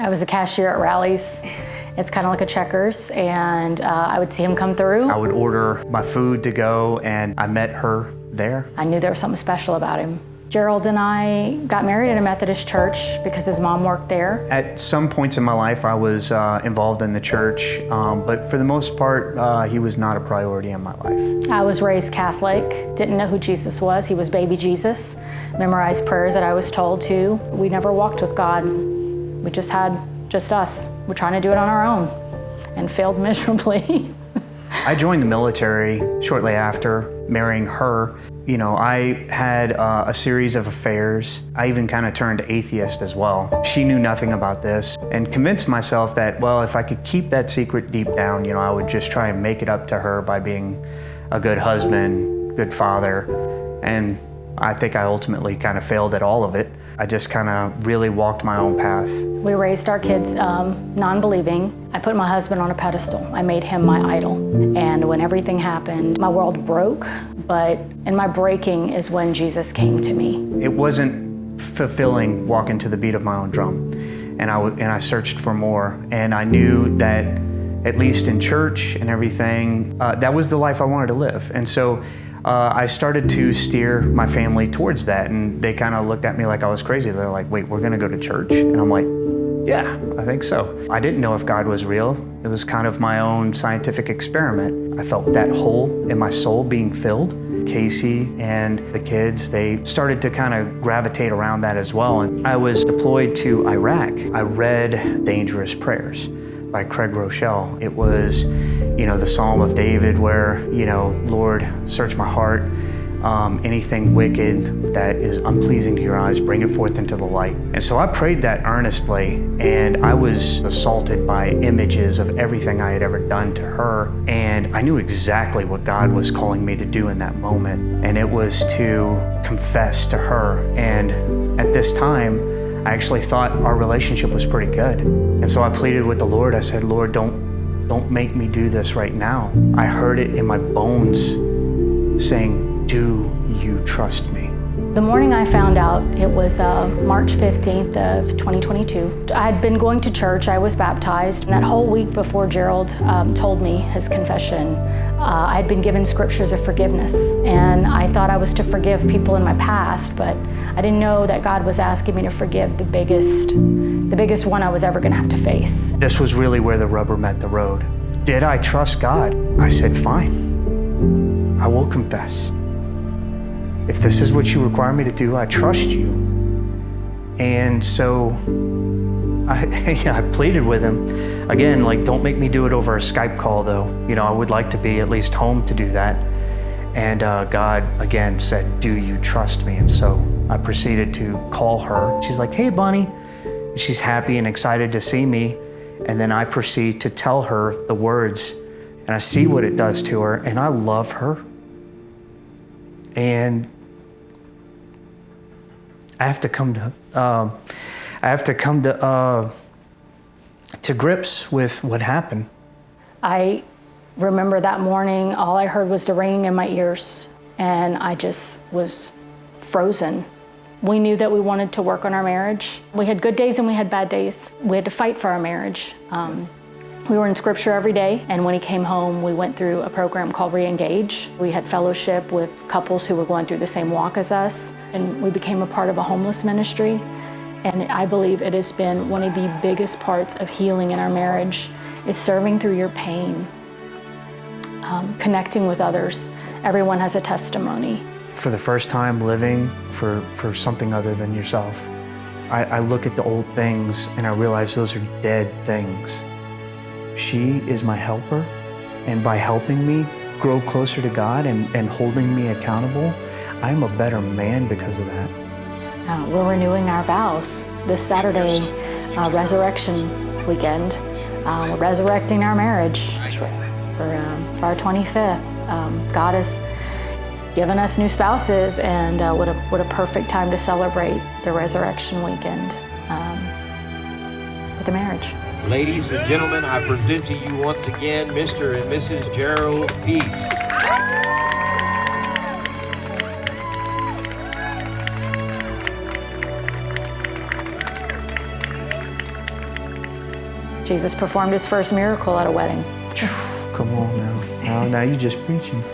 I was a cashier at rallies. It's kind of like a Checkers, and I would see him come through. I would order my food to go, and I met her there. I knew there was something special about him. Gerald and I got married in a Methodist church because his mom worked there. At some points in my life, I was involved in the church, but for the most part, he was not a priority in my life. I was raised Catholic, didn't know who Jesus was. He was baby Jesus. Memorized prayers that I was told to. We never walked with God. We just had just us. We're trying to do it on our own and failed miserably. I joined the military shortly after marrying her. You know, I had a series of affairs. I even kind of turned atheist as well. She knew nothing about this and convinced myself that, well, if I could keep that secret deep down, you know, I would just try and make it up to her by being a good husband, good father. And I think I ultimately kind of failed at all of it. I just kind of really walked my own path. We raised our kids non-believing. I put my husband on a pedestal. I made him my idol. And when everything happened, my world broke. But in my breaking is when Jesus came to me. It wasn't fulfilling walking to the beat of my own drum. And I searched for more. And I knew that, at least in church and everything, that was the life I wanted to live. And so I started to steer my family towards that, and they kind of looked at me like I was crazy. They're like, wait, we're gonna go to church? And I'm like, yeah, I think so. I didn't know if God was real. It was kind of my own scientific experiment. I felt that hole in my soul being filled. Kacey and the kids, they started to kind of gravitate around that as well. And I was deployed to Iraq. I read Dangerous Prayers by Craig Rochelle. It was, you know, the Psalm of David where, you know, Lord, search my heart. Anything wicked that is unpleasing to your eyes, bring it forth into the light. And so I prayed that earnestly, and I was assaulted by images of everything I had ever done to her. And I knew exactly what God was calling me to do in that moment. And it was to confess to her. And at this time, I actually thought our relationship was pretty good. And so I pleaded with the Lord. I said, Lord, don't make me do this right now. I heard it in my bones saying, do you trust me? The morning I found out, it was March 15th of 2022. I had been going to church, I was baptized, and that whole week before Gerald told me his confession, I had been given scriptures of forgiveness. And I thought I was to forgive people in my past, but I didn't know that God was asking me to forgive the biggest one I was ever gonna have to face. This was really where the rubber met the road. Did I trust God? I said, fine, I will confess. If this is what you require me to do, I trust you. And so I pleaded with him. Again, like, don't make me do it over a Skype call though. You know, I would like to be at least home to do that. And God, again, said, do you trust me? And so I proceeded to call her. She's like, hey, Bonnie. She's happy and excited to see me. And then I proceed to tell her the words, and I see what it does to her, and I love her. And I have to come to grips with what happened. I remember that morning, all I heard was the ringing in my ears, and I just was frozen. We knew that we wanted to work on our marriage. We had good days and we had bad days. We had to fight for our marriage. We were in scripture every day, and when he came home, we went through a program called Re-Engage. We had fellowship with couples who were going through the same walk as us, and we became a part of a homeless ministry. And I believe it has been one of the biggest parts of healing in our marriage is serving through your pain, connecting with others. Everyone has a testimony. For the first time living for something other than yourself, I look at the old things and I realize those are dead things. She is my helper, and by helping me grow closer to God and holding me accountable, I'm a better man because of that. We're renewing our vows this Saturday, Resurrection Weekend. We're resurrecting our marriage. That's right. For our 25th. God has given us new spouses, and what a perfect time to celebrate the Resurrection Weekend with a marriage. Ladies and gentlemen, I present to you once again Mr. and Mrs. Gerald Peace. Jesus performed his first miracle at a wedding. Come on now. Now you're just preaching.